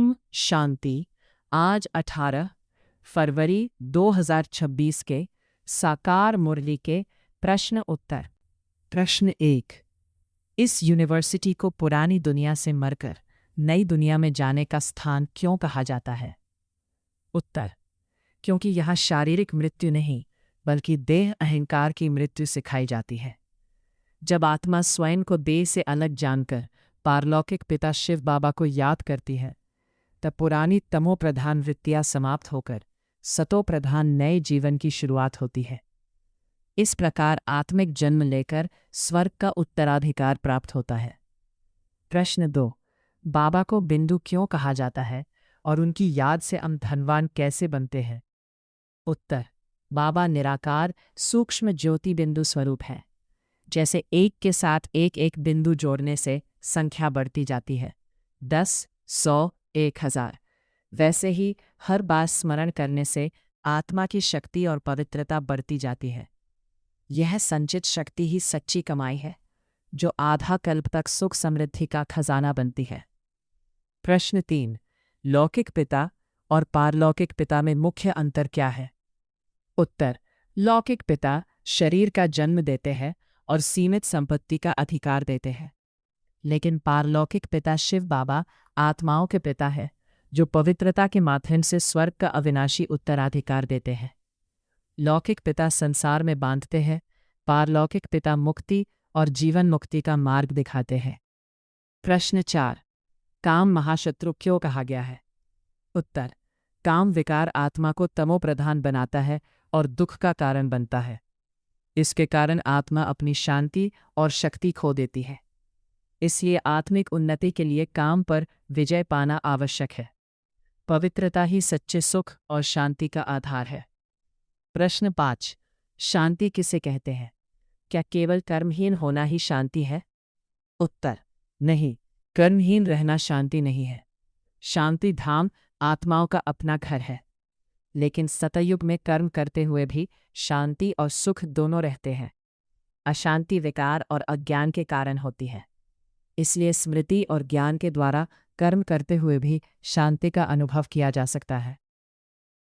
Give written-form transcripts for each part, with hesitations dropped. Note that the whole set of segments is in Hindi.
ओम शांति। आज 18 फरवरी 2026 के साकार मुरली के प्रश्न उत्तर। प्रश्न 1। इस यूनिवर्सिटी को पुरानी दुनिया से मरकर नई दुनिया में जाने का स्थान क्यों कहा जाता है? उत्तर। क्योंकि यहाँ शारीरिक मृत्यु नहीं बल्कि देह अहंकार की मृत्यु सिखाई जाती है। जब आत्मा स्वयं को देह से अलग जानकर पारलौकिक पिता शिव बाबा को याद करती है तब पुरानी तमो प्रधान वृत्तियां समाप्त होकर सतो प्रधान नए जीवन की शुरुआत होती है। इस प्रकार आत्मिक जन्म लेकर स्वर्ग का उत्तराधिकार प्राप्त होता है। प्रश्न 2। बाबा को बिंदु क्यों कहा जाता है और उनकी याद से हम धनवान कैसे बनते हैं? उत्तर। बाबा निराकार सूक्ष्म ज्योति बिंदु स्वरूप है। जैसे एक के साथ एक एक बिंदु जोड़ने से संख्या बढ़ती जाती है 10, 100, 1000, वैसे ही हर बार स्मरण करने से आत्मा की शक्ति और पवित्रता बढ़ती जाती है। यह संचित शक्ति ही सच्ची कमाई है जो आधा कल्प तक सुख समृद्धि का खजाना बनती है। प्रश्न 3। लौकिक पिता और पारलौकिक पिता में मुख्य अंतर क्या है? उत्तर। लौकिक पिता शरीर का जन्म देते हैं और सीमित संपत्ति का अधिकार देते हैं, लेकिन पारलौकिक पिता शिव बाबा आत्माओं के पिता है जो पवित्रता के माध्यम से स्वर्ग का अविनाशी उत्तराधिकार देते हैं। लौकिक पिता संसार में बांधते हैं, पारलौकिक पिता मुक्ति और जीवन मुक्ति का मार्ग दिखाते हैं। प्रश्न 4। काम महाशत्रु क्यों कहा गया है? उत्तर। काम विकार आत्मा को तमो प्रधान बनाता है और दुख का कारण बनता है। इसके कारण आत्मा अपनी शांति और शक्ति खो देती है। इसलिए आत्मिक उन्नति के लिए काम पर विजय पाना आवश्यक है। पवित्रता ही सच्चे सुख और शांति का आधार है। प्रश्न 5। शांति किसे कहते हैं? क्या केवल कर्महीन होना ही शांति है? उत्तर। नहीं, कर्महीन रहना शांति नहीं है। शांति धाम आत्माओं का अपना घर है, लेकिन सतयुग में कर्म करते हुए भी शांति और सुख दोनों रहते हैं। अशांति विकार और अज्ञान के कारण होती है, इसलिए स्मृति और ज्ञान के द्वारा कर्म करते हुए भी शांति का अनुभव किया जा सकता है।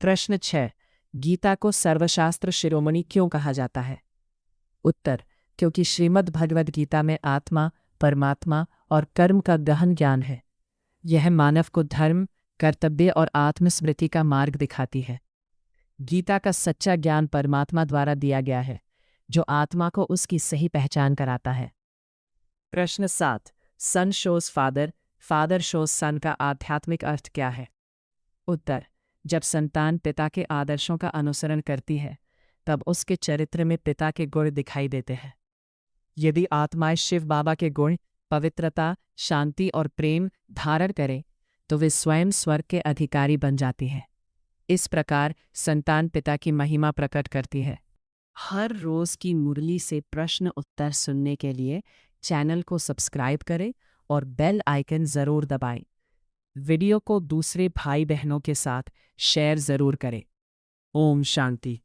प्रश्न 6। गीता को सर्वशास्त्र शिरोमणि क्यों कहा जाता है? उत्तर। क्योंकि श्रीमद् भगवद गीता में आत्मा, परमात्मा और कर्म का गहन ज्ञान है। यह मानव को धर्म, कर्तव्य और आत्मस्मृति का मार्ग दिखाती है। गीता का सच्चा ज्ञान परमात्मा द्वारा दिया गया है जो आत्मा को उसकी सही पहचान कराता है। प्रश्न 7। सन शोज फादर, फादर शोज सन का आध्यात्मिक अर्थ क्या है? उत्तर। जब संतान पिता के आदर्शों का अनुसरण करती है तब उसके चरित्र में पिता के गुण दिखाई देते हैं। यदि आत्माएं शिव बाबा के गुण, पवित्रता, शांति और प्रेम धारण करें तो वे स्वयं स्वर्ग के अधिकारी बन जाती हैं। इस प्रकार संतान पिता की महिमा प्रकट करती है। हर रोज की मुरली से प्रश्न उत्तर सुनने के लिए चैनल को सब्सक्राइब करें और बेल आइकन ज़रूर दबाएं। वीडियो को दूसरे भाई बहनों के साथ शेयर ज़रूर करें। ओम शांति।